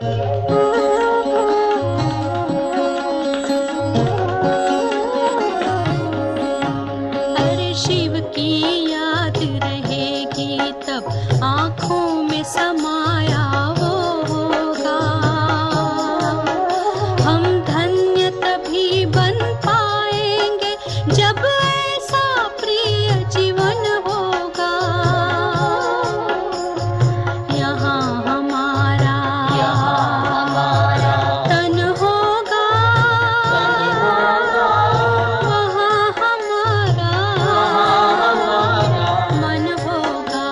अरे शिव की याद रहेगी तब आँखों में समाया वो होगा। हम धन्य तभी बन पाएंगे जब ऐसा प्रिय जीवन होगा। यहाँ हमारा तन होगा, वहाँ हमारा मन होगा।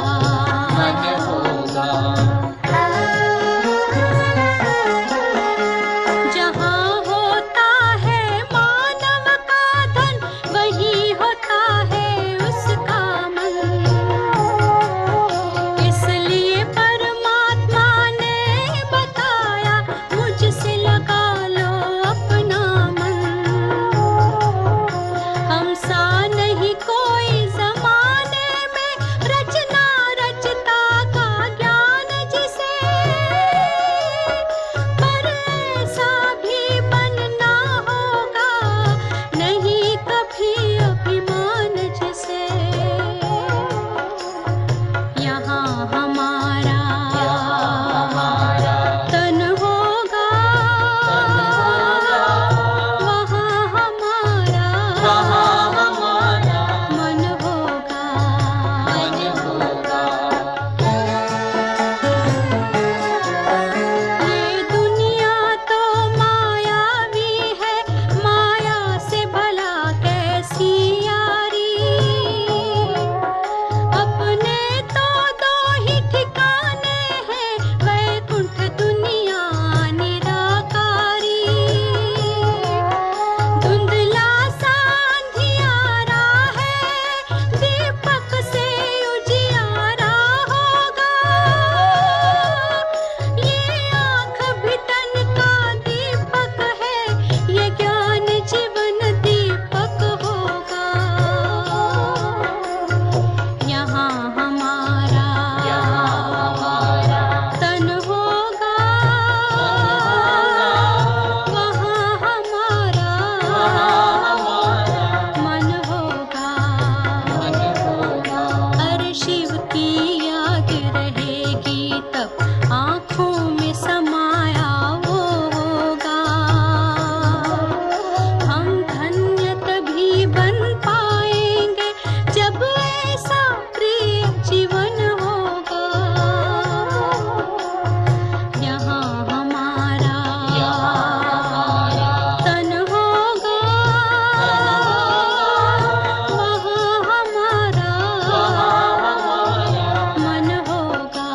जहाँ होता है मानव का धन, वहीं होता है उसका मन। इसलिए परमात्मा ने बताया, मुझसे लगा लो अपना मन। हम सा नहीं कोई जमाने में, रचना रचता का ज्ञान जिसे, पर ऐसा भी बनना होगा नहीं कभी अभिमान जिसे। यहाँ हमारा तन होगा, वहाँ हमारा मन होगा। ये दुनिया तो मायावी है, माया से भला कैसी यारी। अपने तो दो ही ठिकाने हैं, वैकुंठ दुनिया निराकारी। धुंधला सा अंधियारा है, दीपक से उजियारा होगा। ये आँख भी तन का दीपक है, ये ज्ञान जीवन दीपक होगा। यहाँ हमारा तन होगा, वहाँ हमारा मन होगा। अरे शिव की याद रहेगी तब आँखों में समाया वो होगा। हम धन्य तभी बन पाएंगे जब ऐसा प्रिय जीवन होगा। यहाँ हमारा तन होगा, वहाँ हमारा मन होगा।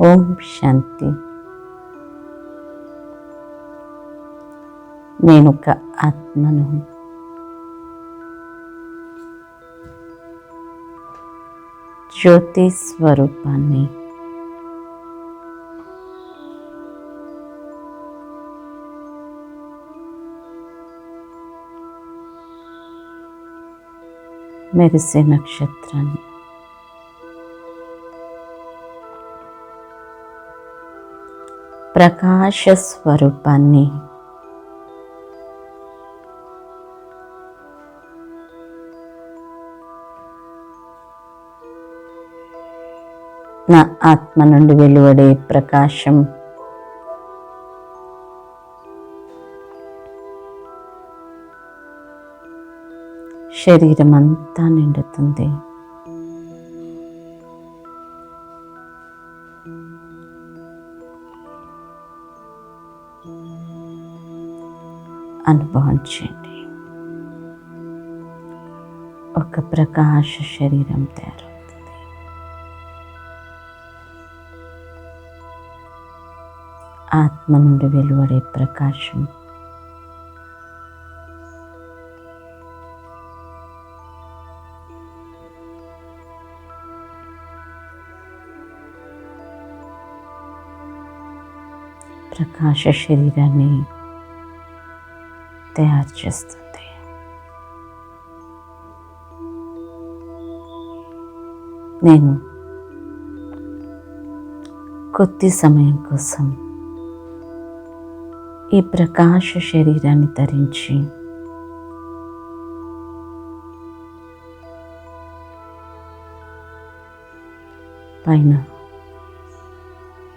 ఓం శాంతి. నేను ఒక ఆత్మను. జ్యోతి స్వరూపాన్ని. మెరిసే నక్షత్రాన్ని. ప్రకాశ స్వరూపాన్ని. నా ఆత్మ నుండి వెలువడే ప్రకాశం శరీరం అంతా నిండుతుంది. అనుభవం చేయండి. ఒక ప్రకాశ శరీరం తయారవుతుంది. ఆత్మ నుండి వెలువడే ప్రకాశం ప్రకాశ శరీరాన్ని తయారు చేస్తుంది. నేను కొద్ది సమయం కోసం ఈ ప్రకాశ శరీరాన్ని ధరించి పైన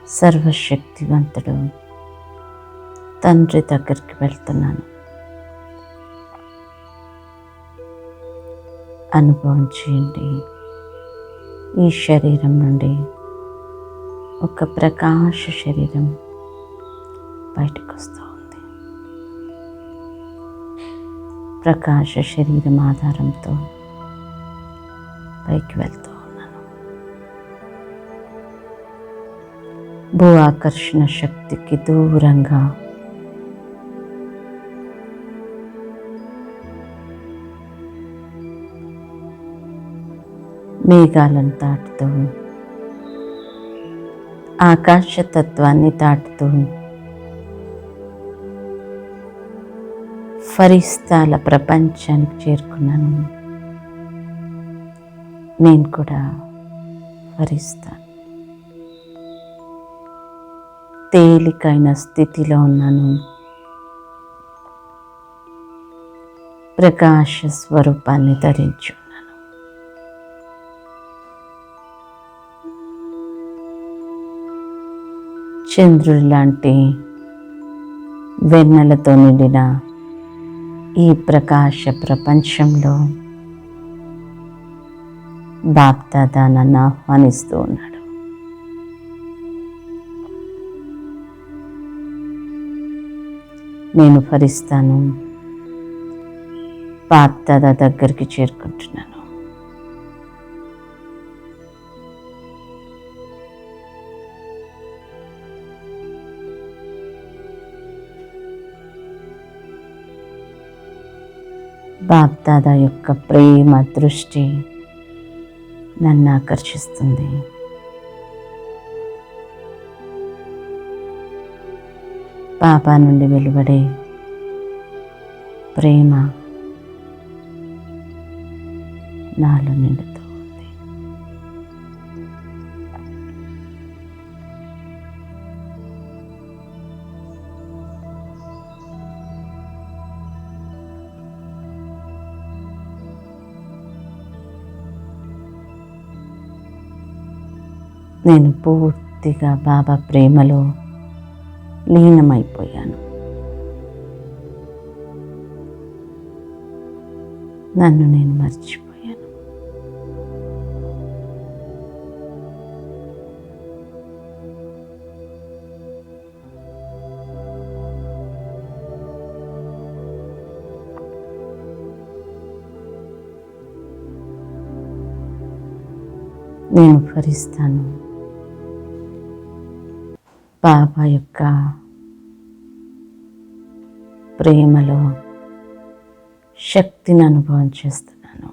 సర్వశక్తివంతుడు తండ్రి దగ్గరికి వెళ్తున్నాను. అనుభవం చేయండి. ఈ శరీరం నుండి ఒక ప్రకాశ శరీరం బయటకు వస్తూ ఉంది. ప్రకాశ శరీరం ఆధారంతో పైకి వెళ్తూ ఉన్నాను. భూ ఆకర్షణ శక్తికి దూరంగా మేఘాలను దాటుతూ, ఆకాశతత్వాన్ని దాటుతూ ఫరిస్తాల ప్రపంచానికి చేరుకున్నాను. నేను కూడా ఫరిస్తాను. తేలికైన స్థితిలో ఉన్నాను. ప్రకాశ స్వరూపాన్ని ధరించు. చంద్రుడి లాంటి వెన్నెలతో నిండిన ఈ ప్రకాశ ప్రపంచంలో బాప్దాదా నన్ను ఆహ్వానిస్తూ ఉన్నాడు. నేను ఫరిస్తాను. బాప్దాదా దగ్గరికి చేరుకుంటున్నాను. బాప్దాదా యొక్క ప్రేమ దృష్టి నన్ను ఆకర్షిస్తుంది. బాబా నుండి వెలువడే ప్రేమ నాలో నిండుతూ ఉంది. నేను పూర్తిగా బాబా ప్రేమలో లీనమైపోయాను. నన్ను నేను మర్చిపోయాను. నేను ఫరిస్తాను. బాబా యొక్క ప్రేమలో శక్తిని అనుభవం చేస్తున్నాను.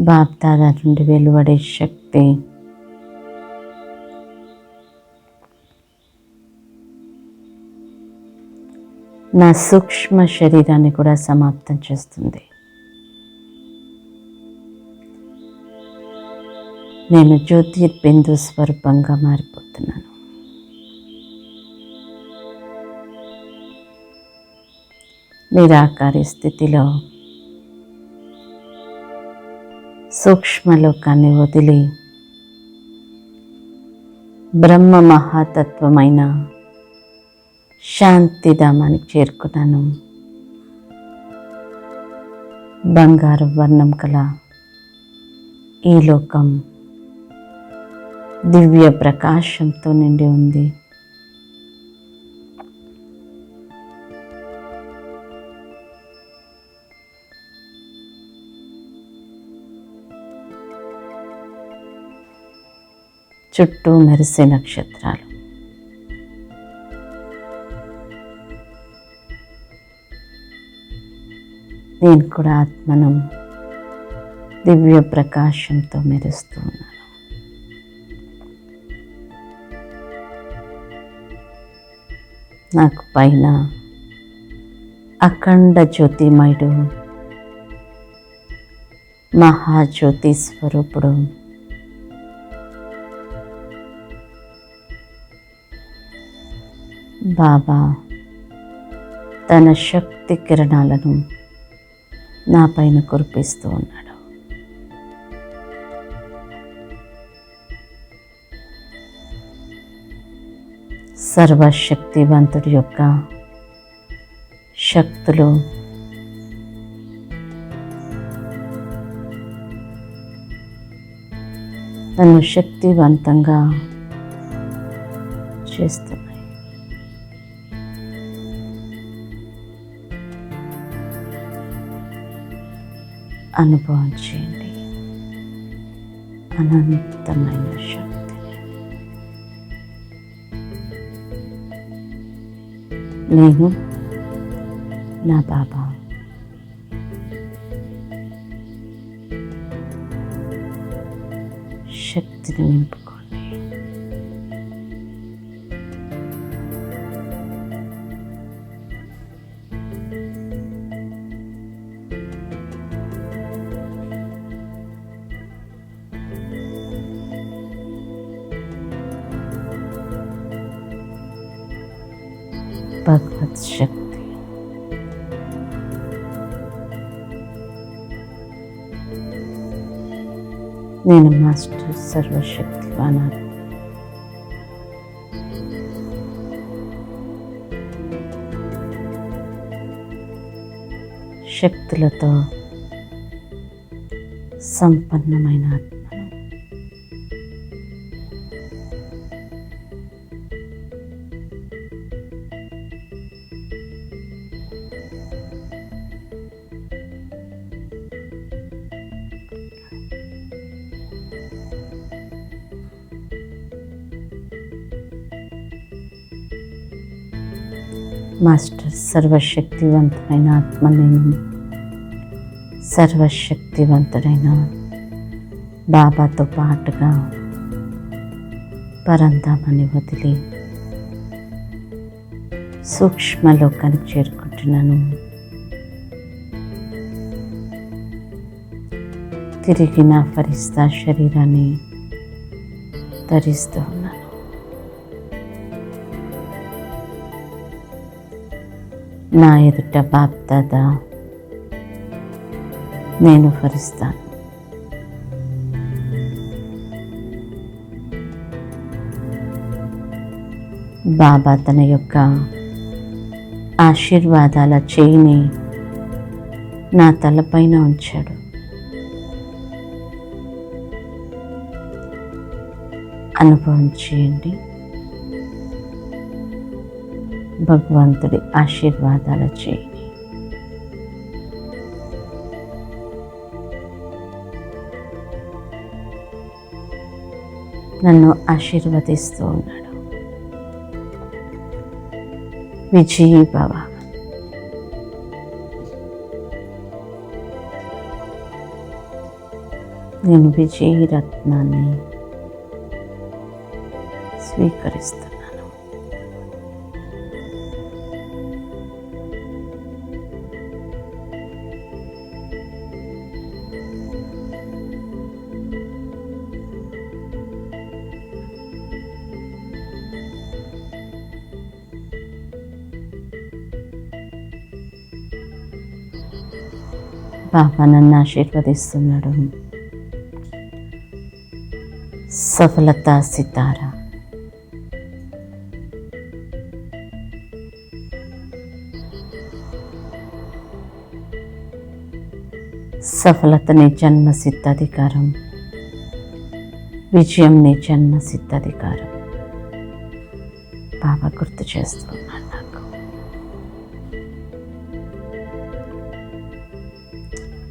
బాప్దాదా నుండి వెలువడే శక్తి నా సూక్ష్మ శరీరాన్ని కూడా సమాప్తం చేస్తుంది. నేను జ్యోతిర్బిందు స్వరూపంగా మారిపోతున్నాను. నిరాకారి స్థితిలో సూక్ష్మలోకాన్ని వదిలి బ్రహ్మ మహాతత్వమైన శాంతిధామానికి చేరుకున్నాను. బంగారు వర్ణం కల ఈ లోకం దివ్య ప్రకాశంతో నిండి ఉంది. చుట్టూ మెరిసే నక్షత్రాలు. నేను కూడా ఆత్మను దివ్య ప్రకాశంతో మెరుస్తూ ఉన్నాను. నాకు పైన అఖండ జ్యోతిమయుడు మహాజ్యోతి స్వరూపుడు బాబా తన శక్తి కిరణాలను నా పైన కురిపిస్తూ ఉన్నాడు. సర్వశక్తివంతుడి యొక్క శక్తులు నన్ను శక్తివంతంగా చేస్తున్నాయి. అనుభవం చేయండి అనంతమైన శక్తిని. నేను నా బాబా శక్తిని నింపుకోండి. భగవత్ శక్తి నేను మాస్టర్ సర్వశక్తివానాను. శక్తులతో సంపన్నమైన ఆత్మను. మాస్టర్ సర్వశక్తివంతమైన ఆత్మ నేను. సర్వశక్తివంతుడైన బాబాతో పాటుగా పరంధామాన్ని వదిలి సూక్ష్మలోకానికి చేరుకుంటున్నాను. తిరిగి నా ఫరిస్తా శరీరాన్ని ధరిస్తూ ఉన్నాను. నా ఎదుట బాప్దాదా నేను ఫరిస్తాను. బాబా తన యొక్క ఆశీర్వాదాల చేయిని నా తలపైన ఉంచాడు. అనుభవం చేయండి భగవంతుడి ఆశీర్వాదాల చేయిని. నన్ను ఆశీర్వదిస్తూ ఉన్నాడు. విజయీ భవ. నేను విజయీ రత్నాన్ని స్వీకరిస్తున్నాను. బాబా నన్ను ఆశీర్వదిస్తున్నాడు. సఫలతా సితారా. సఫలత నీ జన్మ సిద్ధాధికారం, విజయం నీ జన్మ సిద్ధాధికారం. బాబా గుర్తు చేస్తున్నాడు నాకు.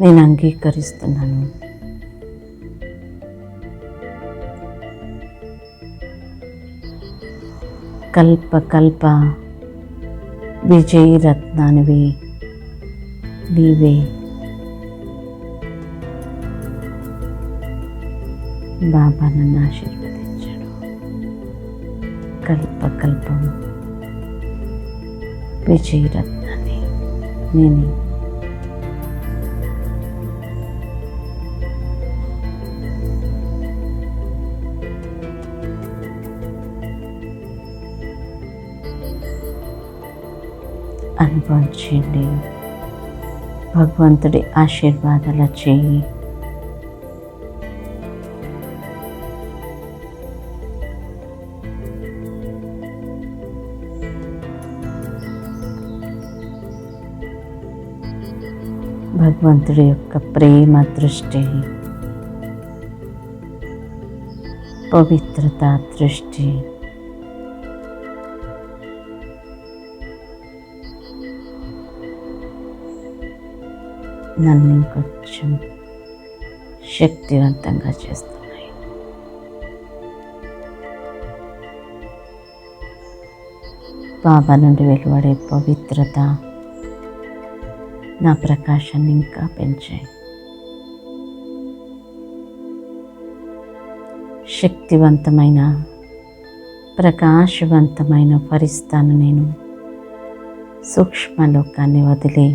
నేను అంగీకరిస్తున్నాను. కల్ప కల్ప విజయీ రత్నానివి నీవే. బాబా నన్ను ఆశీర్వదించాడు. కల్పకల్పం విజయీ రత్నాన్ని నేనే. అనుభవం చేయండి. భగవంతుడి ఆశీర్వాదాల చేయి భగవంతుడి యొక్క ప్రేమ దృష్టి, పవిత్రత దృష్టి నన్ను ఇంకొంచెం శక్తివంతంగా చేస్తున్నాయి. బాబా నుండి వెలువడే పవిత్రత నా ప్రకాశాన్ని ఇంకా పెంచాయి. శక్తివంతమైన ప్రకాశవంతమైన ఫరిస్తాను నేను సూక్ష్మలోకాన్ని వదిలి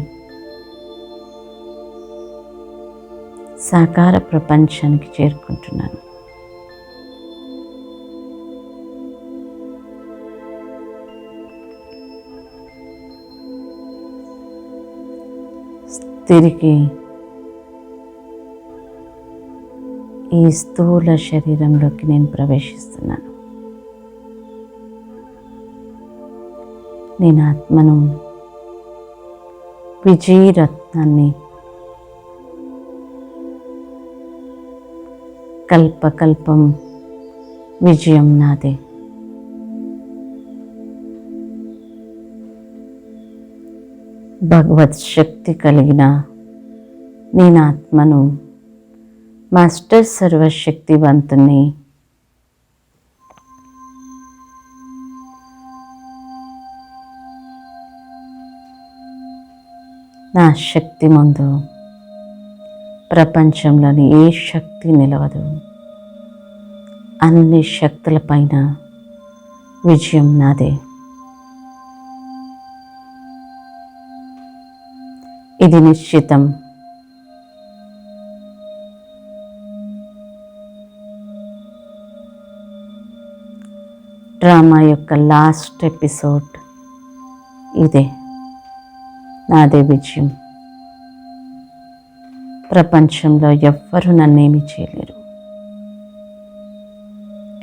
సాకార ప్రపంచానికి చేరుకుంటున్నాను. తిరిగి ఈ స్థూల శరీరంలోకి నేను ప్రవేశిస్తున్నాను. నేను ఆత్మను, విజయరత్నాన్ని, కల్పకల్పం విజయం నాదే. భగవత్ శక్తి కలిగిన నేను ఆత్మను, మాస్టర్ సర్వశక్తివంతుని, నా శక్తి ముందు ప్రపంచంలోని ఏ శక్తి నిలవదు. అన్ని శక్తుల పైన విజయం నాదే. ఇది నిశ్చితం. డ్రామా యొక్క లాస్ట్ ఎపిసోడ్ ఇదే. నాదే విజయం. ప్రపంచంలో ఎవ్వరూ నన్నేమి చేయలేరు.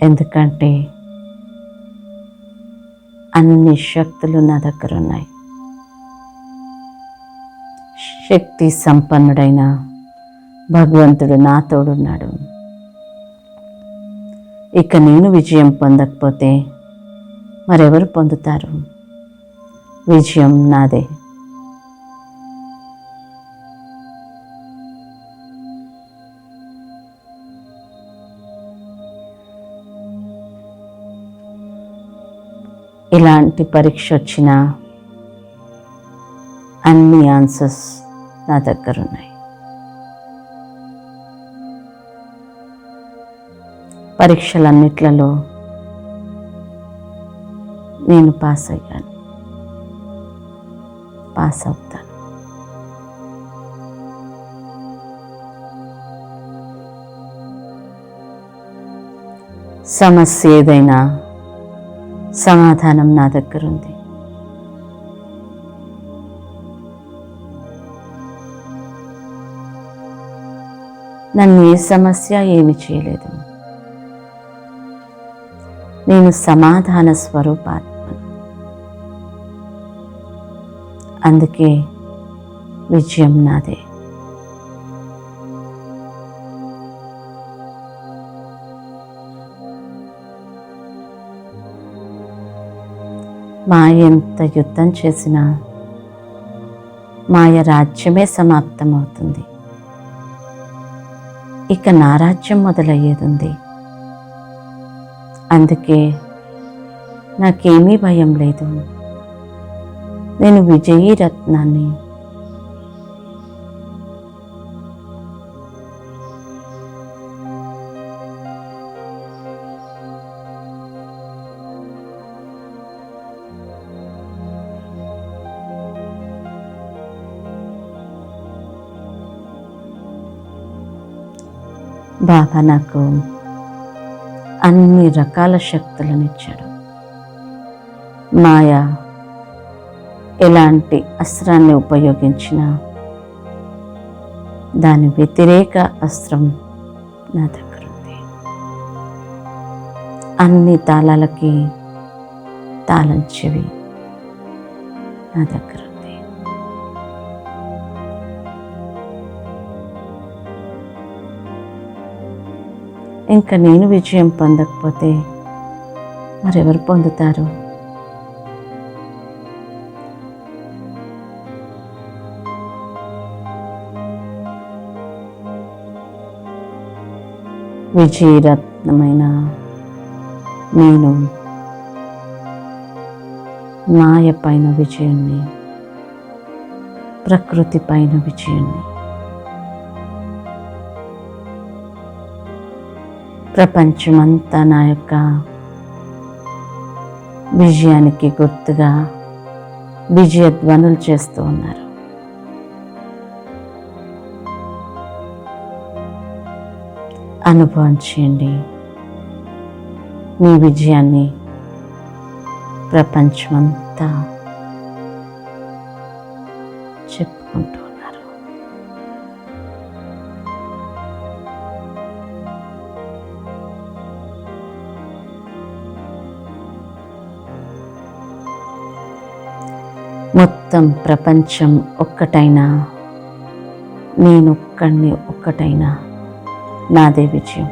ఎందుకంటే అన్ని శక్తులు నా దగ్గర ఉన్నాయి. శక్తి సంపన్నుడైన భగవంతుడు నా తోడున్నాడు. ఇక నేను విజయం పొందకపోతే మరెవరు పొందుతారు? విజయం నాదే. ఎలాంటి పరీక్ష వచ్చినా అన్ని ఆన్సర్స్ నా దగ్గర ఉన్నాయి. పరీక్షలన్నిట్లలో నేను పాస్ అయ్యాను, పాస్ అవుతాను. సమస్య ఏదైనా సమాధానం నా దగ్గర ఉంది. నన్ను ఏ సమస్య ఏమి చేయలేదు. నేను సమాధాన స్వరూపాత్మను. అందుకే విజయం నాదే. మాయ ఎంత యుద్ధం చేసినా మాయ రాజ్యమే సమాప్తమవుతుంది. ఇక నా రాజ్యం మొదలయ్యేది ఉంది. అందుకే నాకేమీ భయం లేదు. నేను విజయీ రత్నాన్ని. బాబా నాకు అన్ని రకాల శక్తులను ఇచ్చాడు. మాయ ఎలాంటి అస్త్రాన్ని ఉపయోగించినా దాని వ్యతిరేక అస్త్రం నా దగ్గర ఉంది. అన్ని తాళాలకి తాళం చెవి నా దగ్గర ఉంది. ఇంకా నేను విజయం పొందకపోతే మరెవరు పొందుతారు? విజయరత్నమైన నేను మాయ పైన విజయాన్ని, ప్రకృతి పైన విజయాన్ని, ప్రపంచమంతా నా యొక్క విజయానికి గుర్తుగా విజయధ్వనులు చేస్తూ ఉన్నారు. అనుభవం చేయండి. మీ విజయాన్ని ప్రపంచమంతా చెప్పుకుంటూ ఉన్నారు. మొత్తం ప్రపంచం ఒక్కటైనా, నేనొక్కడిని ఒక్కటైనా నాదే విజయం.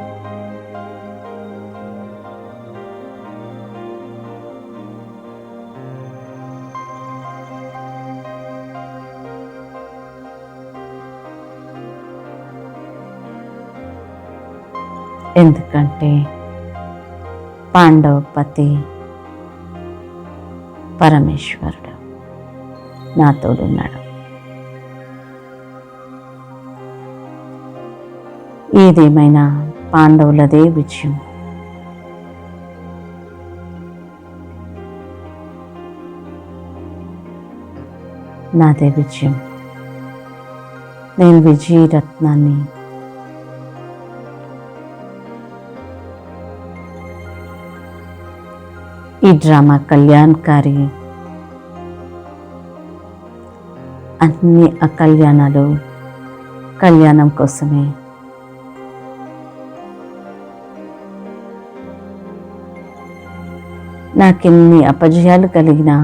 ఎందుకంటే పాండవపతి పరమేశ్వరుడు నా తోడున్నాడు. ఏదేమైనా పాండవులదే విజయం. నాదే విజయం. నేను విజయరత్నాన్ని. ఈ డ్రామా కళ్యాణకారి. అన్ని అకళ్యాణాలు కళ్యాణం కోసమే. నాకెన్ని అపజయాలు కలిగినా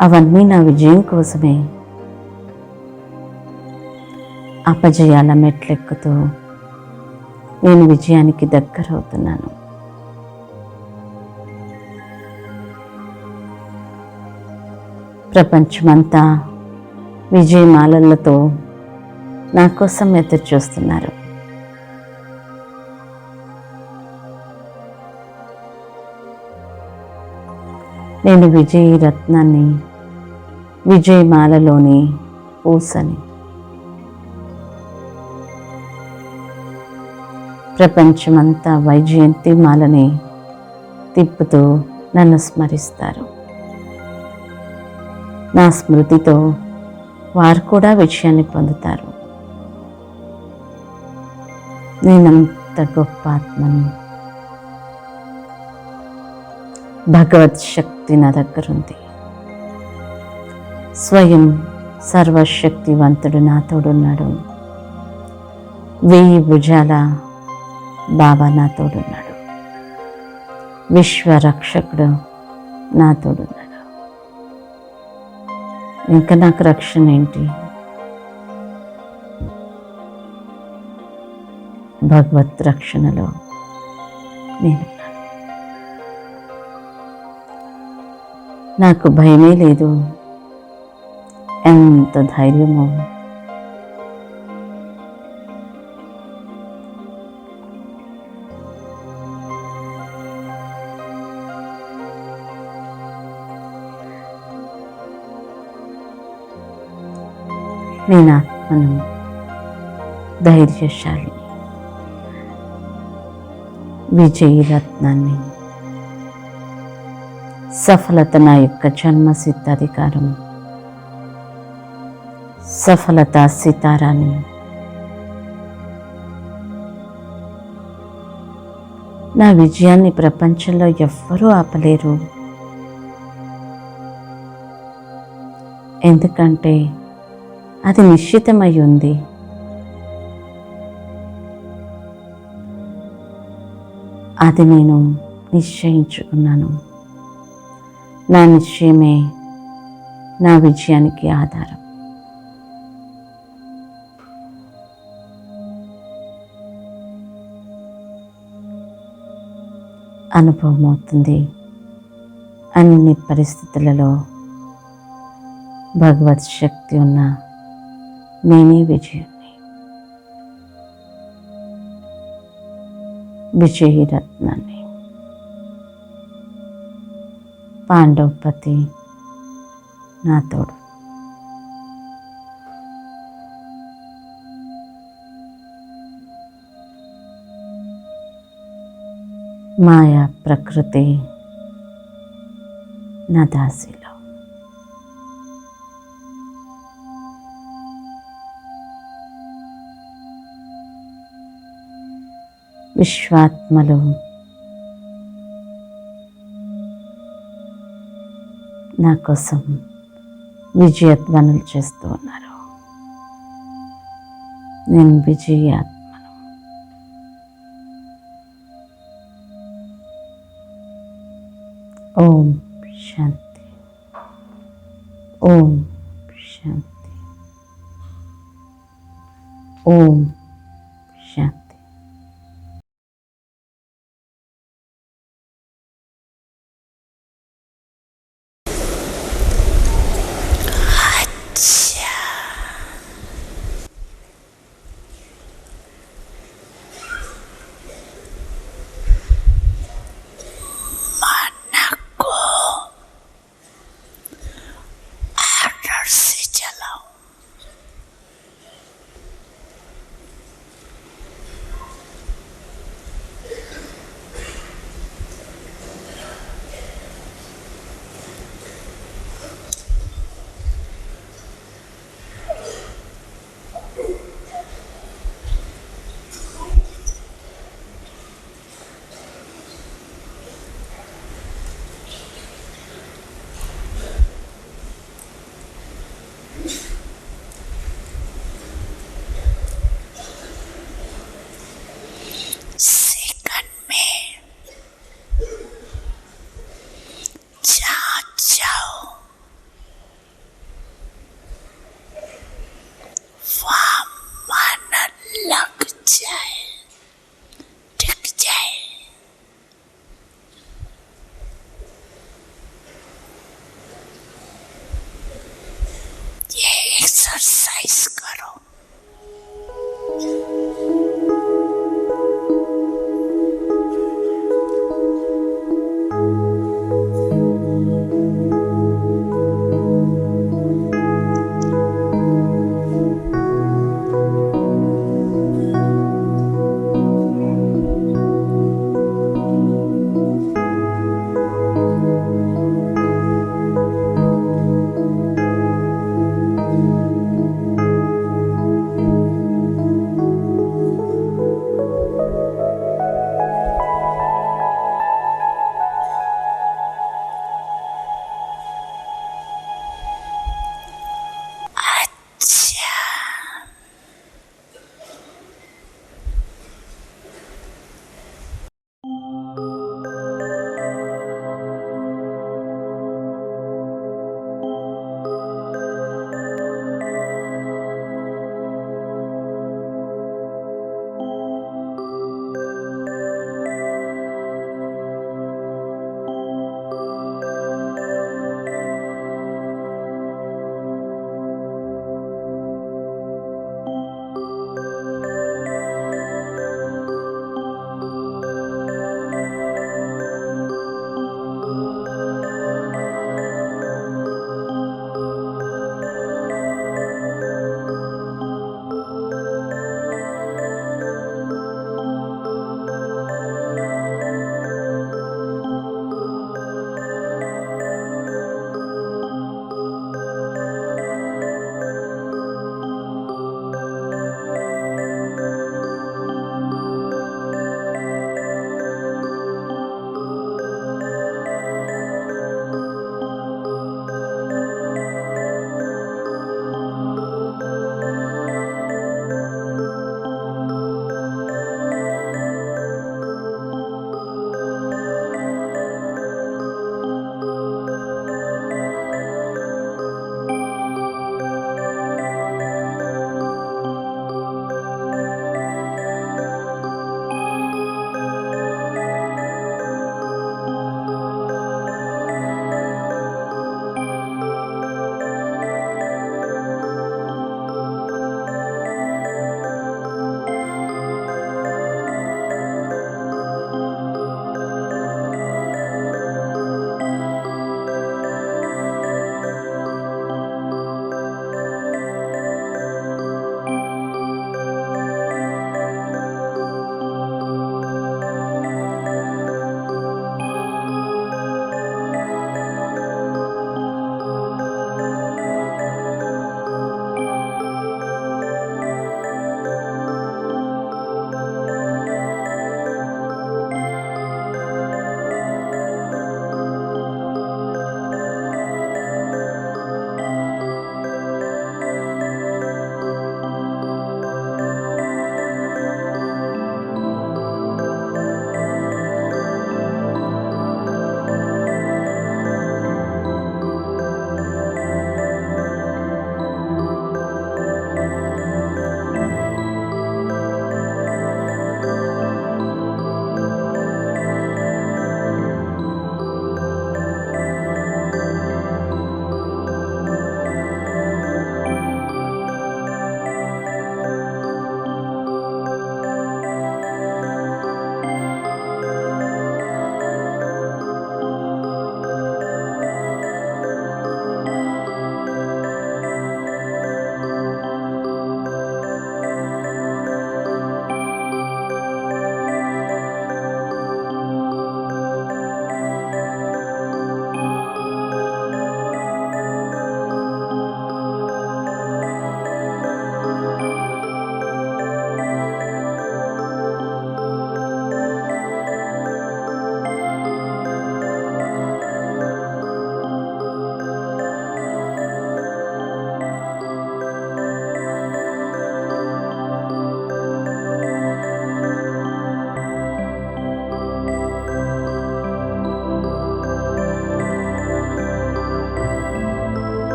అవన్నీ నా విజయం కోసమే. అపజయాల మెట్లెక్కుతూ నేను విజయానికి దగ్గరవుతున్నాను. ప్రపంచమంతా విజయమాలలతో నా కోసం ఎదురు చూస్తున్నారు. నేను విజయరత్నాన్ని, విజయమాలలోని పూసని. ప్రపంచమంతా వైజయంతి మాలని తిప్పుతూ నన్ను స్మరిస్తారు. నా స్మృతితో వారు కూడా విజయాన్ని పొందుతారు. నేనంత గొప్ప ఆత్మను. భగవత్ శక్తి నా దగ్గరుంది. స్వయం సర్వశక్తివంతుడు నా తోడున్నాడు. 1000 భుజాల బాబా నా తోడున్నాడు. విశ్వరక్షకుడు నా తోడున్నాడు. ఇంకా నాకు రక్షణ ఏంటి? భగవత్ రక్షణలో నేను. నాకు భయమే లేదు. ఎంత ధైర్యమో! నేను ఆత్మను, ధైర్యశాలి, విజయరత్నాన్ని. సఫలత నా యొక్క జన్మ సిద్ధాధికారం. సఫలత సితారాని. నా విజయాన్ని ప్రపంచంలో ఎవ్వరూ ఆపలేరు. ఎందుకంటే అది నిశ్చితమై ఉంది. అది నేను నిశ్చయించుకున్నాను. నా నిశ్చయమే నా విజయానికి ఆధారం. అనుభవం అవుతుంది. అన్ని పరిస్థితులలో భగవత్ శక్తి ఉన్న నేనే విజయాన్ని, విజయరత్నాన్ని, పాండవపతి నా తోడు. మాయా ప్రకృతి నా దాసిలో. విశ్వాత్మలు నా కోసం విజయధ్వనులు చేస్తూ ఉన్నారు. నేను విజయాత్మను. ఓం శాంతి. ఓం శాంతి. ఓం